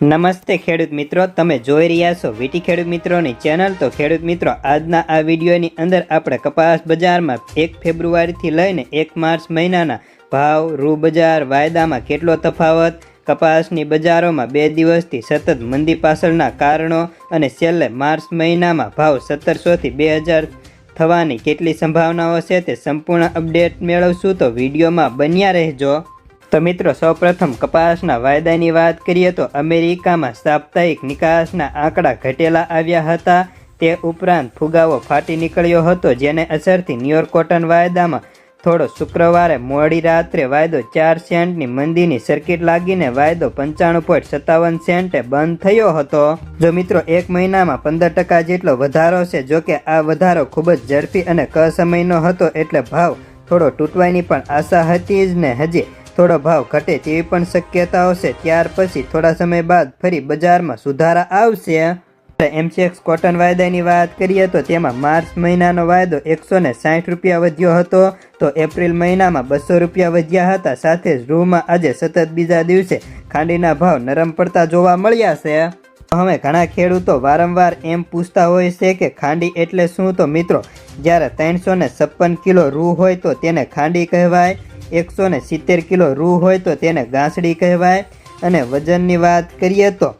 નમસ્તે ખેડૂત મિત્રો, તમે જોઈ રહ્યા છો વીટી ખેડૂત મિત્રોની ચેનલ। તો ખેડૂત મિત્રો, આજના આ વિડીયોની અંદર આપણે કપાસ બજારમાં 1 ફેબ્રુઆરીથી લઈને 1 માર્ચ મહિનાના ભાવ, રૂ બજાર, વાયદામાં કેટલો તફાવત, કપાસની બજારોમાં 2 દિવસથી સતત મંદી પાછળના કારણો અને છેલ્લે માર્ચ મહિનામાં ભાવ 1700થી 2000 થવાની કેટલી સંભાવનાઓ છે તે સંપૂર્ણ અપડેટ મેળવશું। તો વિડીયોમાં બન્યા રહેજો। તો મિત્રો, સૌપ્રથમ કપાસના વાયદાની વાત કરીએ તો અમેરિકામાં સાપ્તાહિક નિકાસના આંકડા ઘટેલા આવ્યા હતા। તે ઉપરાંત ફુગાવો ફાટી નીકળ્યો હતો, જેને અસરથી ન્યુયોર્ક કોટન વાયદામાં થોડો શુક્રવારે મોડી રાત્રે વાયદો 4 સેન્ટની મંદીની સર્કિટ લાગીને વાયદો 95.57 સેન્ટે બંધ થયો હતો। જો મિત્રો, એક મહિનામાં 15% જેટલો વધારો છે। જોકે આ વધારો ખૂબ જ ઝડપી અને કસમયનો હતો, એટલે ભાવ થોડો તૂટવાની પણ આશા હતી જ ને હજી થોડો ભાવ ઘટે તેવી પણ શક્યતાઓ છે। ત્યાર પછી થોડા સમય બાદ ફરી બજારમાં સુધારા આવશે। MCX કોટન વાયદાની વાત કરીએ તો તેમાં માર્ચ મહિનાનો વાયદો 160 રૂપિયા વધ્યો હતો, તો એપ્રિલ મહિનામાં 200 રૂપિયા વધ્યા હતા। સાથે જ રૂમાં આજે સતત બીજા દિવસે ખાંડીના ભાવ નરમ પડતા જોવા મળ્યા છે। હવે ઘણા ખેડૂતો વારંવાર એમ પૂછતા હોય છે કે ખાંડી એટલે શું? તો મિત્રો, જ્યારે 356 કિલો રૂ હોય તો તેને ખાંડી કહેવાય, 170 કિલો રૂ હોય તો તેને ગાંસડી કહેવાય। અને વજનની વાત કરીએ તો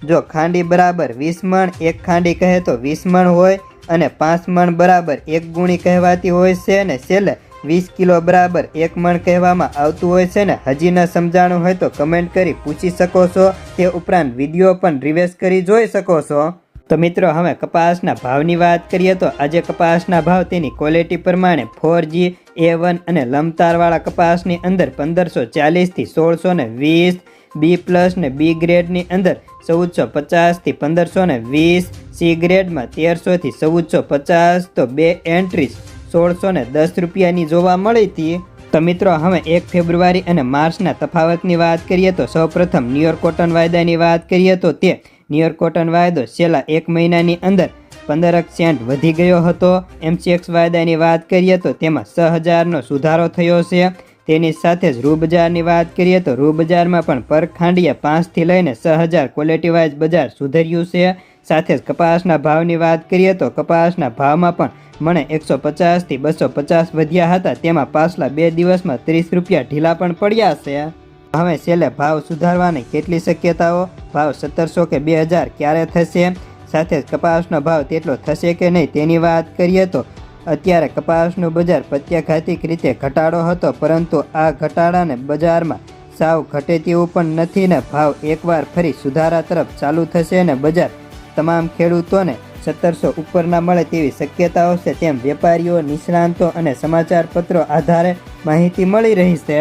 જો ખાંડી બરાબર 20 મણ, એક ખાંડી કહે તો 20 મણ હોય, અને 5 મણ બરાબર 1 ગુણી કહેવાતી હોય છે, અને છેલ્લે 20 કિલો બરાબર 1 મણ કહેવામાં આવતું હોય છે ને। હજી ન સમજાણું હોય તો કમેન્ટ કરી પૂછી શકો છો, તે ઉપરાંત વિડીયો પણ રિવાઇઝ કરી જોઈ શકો છો। તો મિત્રો, હવે કપાસના ભાવની વાત કરીએ તો આજે કપાસના ભાવ તેની ક્વોલિટી પ્રમાણે 4G, A1 અને લંબતારવાળા કપાસની અંદર 1540થી 1620, B પ્લસ ને B ગ્રેડની અંદર 1450 થી 1520, C ગ્રેડમાં 1300 થી 1450, તો 2 એન્ટ્રીઝ 1610 રૂપિયાની જોવા મળી હતી। તો મિત્રો, હવે 1 ફેબ્રુઆરી અને માર્ચના તફાવતની વાત કરીએ તો સૌપ્રથમ ન્યુયોર્ક કોટન વાયદાની વાત કરીએ તો તે ન્યુયોર્ક કોટન વાયદો છેલ્લા 1 મહિનાની અંદર 15 સેન્ટ વધી ગયો હતો। MCX વાયદાની વાત કરીએ તો તેમાં 6000નો સુધારો થયો છે। તેની સાથે જ રૂ બજારની વાત કરીએ તો રૂ બજારમાં પણ પર ખાંડીએ 5 થી લઈને 6000 ક્વોલિટી વાઇઝ બજાર સુધર્યું છે। સાથે જ કપાસના ભાવની વાત કરીએ તો કપાસના ભાવમાં પણ મણે 150 થી 250 વધ્યા હતા, તેમાં પાછલા 2 દિવસમાં 30 રૂપિયા ઢીલા પણ પડ્યા છે। હવે છેલ્લે ભાવ સુધારવાની કેટલી શક્યતાઓ, ભાવ 1700 કે 2000 ક્યારે થશે, સાથે જ કપાસનો ભાવ તેટલો થશે કે નહીં તેની વાત કરીએ તો અત્યારે કપાસનું બજાર પ્રત્યાઘાતિક રીતે ઘટાડો હતો, પરંતુ આ ઘટાડાને બજારમાં સાવ ઘટે તેવું પણ નથી ને ભાવ એકવાર ફરી સુધારા તરફ ચાલુ થશે ને બજાર તમામ ખેડૂતોને 1700 ઉપરના મળે તેવી શક્યતાઓ છે, તેમ વેપારીઓ, નિષ્ણાંતો અને સમાચાર પત્રો આધારે માહિતી મળી રહી છે।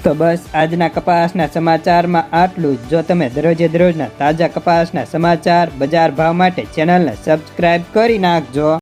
તો બસ આજના કપાસના સમાચારમાં આટલું જ। જો તમે દરરોજે દરરોજના તાજા કપાસના સમાચાર, બજાર ભાવ માટે ચેનલને સબસ્ક્રાઈબ કરી નાખજો।